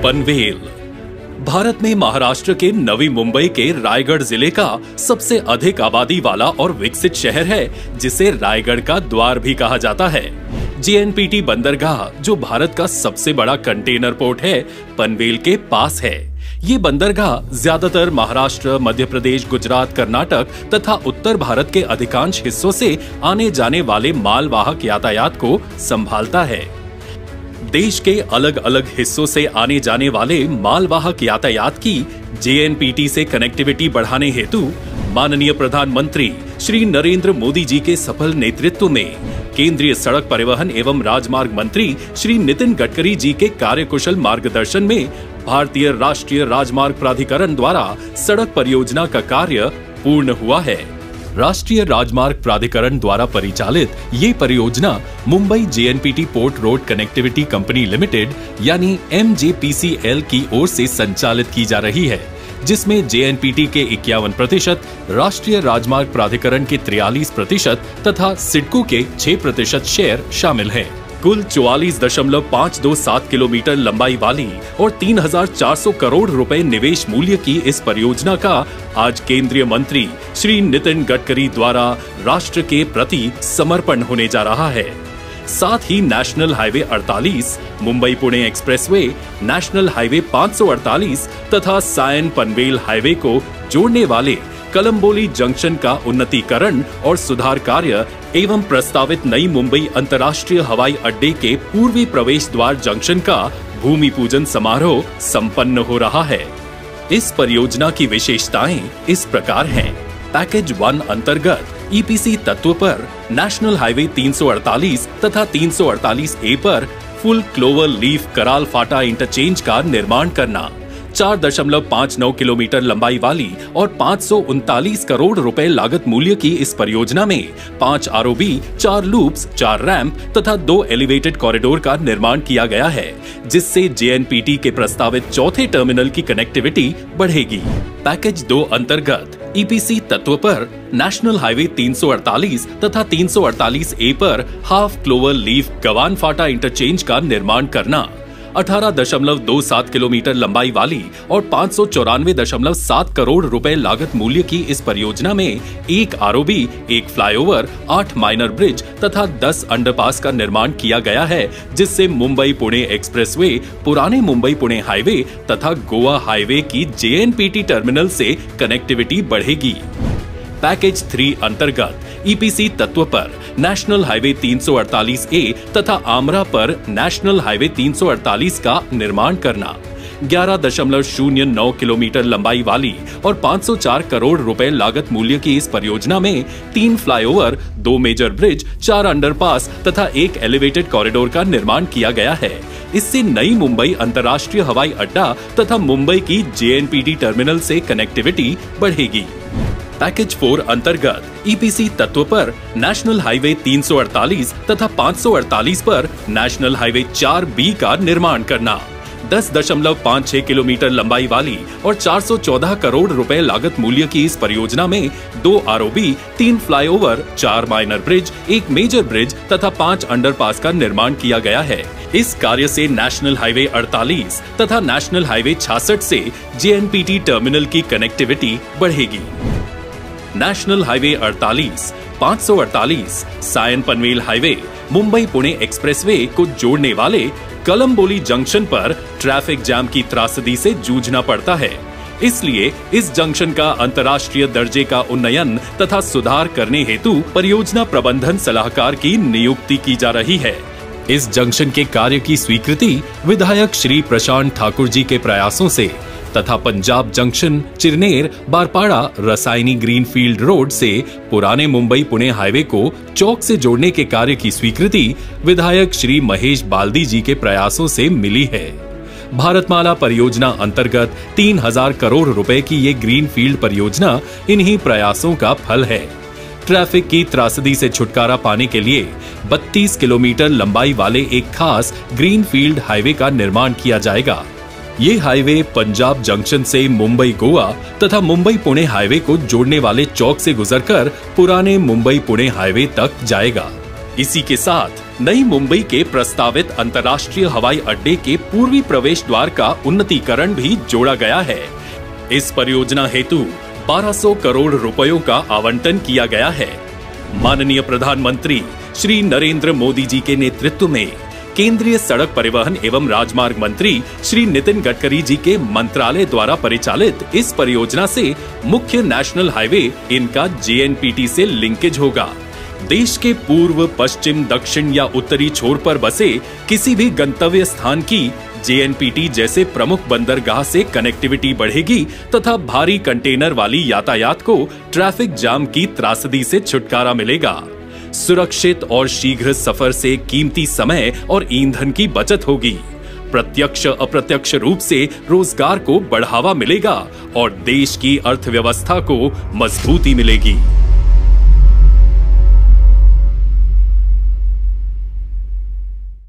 पनवेल भारत में महाराष्ट्र के नवी मुंबई के रायगढ़ जिले का सबसे अधिक आबादी वाला और विकसित शहर है, जिसे रायगढ़ का द्वार भी कहा जाता है। जेएनपीटी बंदरगाह, जो भारत का सबसे बड़ा कंटेनर पोर्ट है, पनवेल के पास है। ये बंदरगाह ज्यादातर महाराष्ट्र, मध्य प्रदेश, गुजरात, कर्नाटक तथा उत्तर भारत के अधिकांश हिस्सों से आने जाने वाले मालवाहक यातायात को संभालता है। देश के अलग अलग हिस्सों से आने जाने वाले मालवाहक यातायात की जेएनपीटी से कनेक्टिविटी बढ़ाने हेतु माननीय प्रधानमंत्री श्री नरेंद्र मोदी जी के सफल नेतृत्व में केंद्रीय सड़क परिवहन एवं राजमार्ग मंत्री श्री नितिन गडकरी जी के कार्यकुशल मार्गदर्शन में भारतीय राष्ट्रीय राजमार्ग प्राधिकरण द्वारा सड़क परियोजना का कार्य पूर्ण हुआ है। राष्ट्रीय राजमार्ग प्राधिकरण द्वारा परिचालित ये परियोजना Mumbai JNPT port road connectivity company limited यानी MJPCL की ओर से संचालित की जा रही है, जिसमें जेएनपीटी के 51%, राष्ट्रीय राजमार्ग प्राधिकरण के 43% तथा सिडको के 6% शेयर शामिल हैं। कुल 44.527 किलोमीटर लंबाई वाली और 3,400 करोड़ रुपए निवेश मूल्य की इस परियोजना का आज केंद्रीय मंत्री श्री नितिन गडकरी द्वारा राष्ट्र के प्रति समर्पण होने जा रहा है। साथ ही national highway 48, Mumbai Pune expressway, national highway 548 तथा सायन पनवेल हाईवे को जोड़ने वाले कलम्बोली जंक्शन का उन्नतीकरण और सुधार कार्य एवं प्रस्तावित नई मुंबई अंतर्राष्ट्रीय हवाई अड्डे के पूर्वी प्रवेश द्वार जंक्शन का भूमि पूजन समारोह संपन्न हो रहा है। इस परियोजना की विशेषताएं इस प्रकार हैं। पैकेज 1 अंतर्गत ईपीसी तत्व पर नेशनल हाईवे 348 तथा 348A पर फुल क्लोवर लीफ कराल फाटा इंटरचेंज का निर्माण करना, 4.59 किलोमीटर लंबाई वाली और 539 करोड़ रुपए लागत मूल्य की इस परियोजना में 5 ROB, 4 लूप्स, 4 रैंप तथा 2 एलिवेटेड कॉरिडोर का निर्माण किया गया है, जिससे जेएनपीटी के प्रस्तावित चौथे टर्मिनल की कनेक्टिविटी बढ़ेगी। पैकेज 2 अंतर्गत ईपीसी तत्व पर नेशनल हाईवे 348 तथा 348A पर हाफ क्लोवर लीफ गवान फाटा इंटरचेंज का निर्माण करना, 18.27 किलोमीटर लंबाई वाली और 594.7 करोड़ रुपए लागत मूल्य की इस परियोजना में 1 ROB, 1 फ्लाईओवर, 8 माइनर ब्रिज तथा 10 अंडरपास का निर्माण किया गया है, जिससे मुंबई पुणे एक्सप्रेसवे, पुराने मुंबई पुणे हाईवे तथा गोवा हाईवे की जेएनपीटी टर्मिनल से कनेक्टिविटी बढ़ेगी। पैकेज 3 अंतर्गत ईपीसी तत्व पर नेशनल हाईवे 348A तथा आमरा पर नेशनल हाईवे 348 का निर्माण करना, 11.09 किलोमीटर लंबाई वाली और 504 करोड़ रुपए लागत मूल्य की इस परियोजना में 3 फ्लाईओवर, 2 मेजर ब्रिज, 4 अंडरपास तथा 1 एलिवेटेड कॉरिडोर का निर्माण किया गया है। इससे नई मुंबई अंतर्राष्ट्रीय हवाई अड्डा तथा मुंबई की जेएनपीटी टर्मिनल से कनेक्टिविटी बढ़ेगी। पैकेज 4 अंतर्गत ईपीसी तत्व पर नेशनल हाईवे 348 तथा 548 पर नेशनल हाईवे 4B का निर्माण करना, 10.56 किलोमीटर लंबाई वाली और 414 करोड़ रुपए लागत मूल्य की इस परियोजना में 2 ROB, 3 flyover, 4 minor bridge, 1 major bridge तथा 5 अंडरपास का निर्माण किया गया है। इस कार्य से नेशनल हाईवे 48 तथा नेशनल हाईवे 66 से जेएनपीटी टर्मिनल की कनेक्टिविटी बढ़ेगी। National highway 48, 548, Sion Panvel highway, Mumbai Pune expressway को जोड़ने वाले कलम्बोली जंक्शन पर ट्रैफिक जाम की त्रासदी से जूझना पड़ता है। इसलिए इस जंक्शन का अंतर्राष्ट्रीय दर्जे का उन्नयन तथा सुधार करने हेतु परियोजना प्रबंधन सलाहकार की नियुक्ति की जा रही है। इस जंक्शन के कार्य की स्वीकृति विधायक श्री प्रशांत ठाकुर जी के प्रयासों से तथा Punjab junction, Chirner, बारपाड़ा, Rasayani greenfield road से पुराने मुंबई पुणे हाईवे को चौक से जोड़ने के कार्य की स्वीकृति विधायक श्री महेश बाल्दी जी के प्रयासों से मिली है। भारतमाला परियोजना अंतर्गत 3000 करोड़ रुपए की ये ग्रीनफील्ड परियोजना इन्हीं प्रयासों का फल है। ट्रैफिक की त्रासदी से छुटकारा पाने के लिए 32 किलोमीटर लंबाई वाले एक खास ग्रीनफील्ड हाईवे का निर्माण किया जाएगा। ये हाईवे पंजाब जंक्शन से मुंबई गोवा तथा मुंबई पुणे हाईवे को जोड़ने वाले चौक से गुजरकर पुराने मुंबई पुणे हाईवे तक जाएगा। इसी के साथ नई मुंबई के प्रस्तावित अंतर्राष्ट्रीय हवाई अड्डे के पूर्वी प्रवेश द्वार का उन्नतीकरण भी जोड़ा गया है। इस परियोजना हेतु 1200 करोड़ रुपयों का आवंटन किया गया है। माननीय प्रधानमंत्री श्री नरेंद्र मोदी जी के नेतृत्व में केंद्रीय सड़क परिवहन एवं राजमार्ग मंत्री श्री नितिन गडकरी जी के मंत्रालय द्वारा परिचालित इस परियोजना से मुख्य नेशनल हाईवे इनका JNPT से लिंकेज होगा। देश के पूर्व, पश्चिम, दक्षिण या उत्तरी छोर पर बसे किसी भी गंतव्य स्थान की JNPT जैसे प्रमुख बंदरगाह से कनेक्टिविटी बढ़ेगी तथा भारी कंटेनर वाली यातायात को ट्रैफिक जाम की त्रासदी से छुटकारा मिलेगा। सुरक्षित और शीघ्र सफर से कीमती समय और ईंधन की बचत होगी। प्रत्यक्ष अप्रत्यक्ष रूप से रोजगार को बढ़ावा मिलेगा और देश की अर्थव्यवस्था को मजबूती मिलेगी।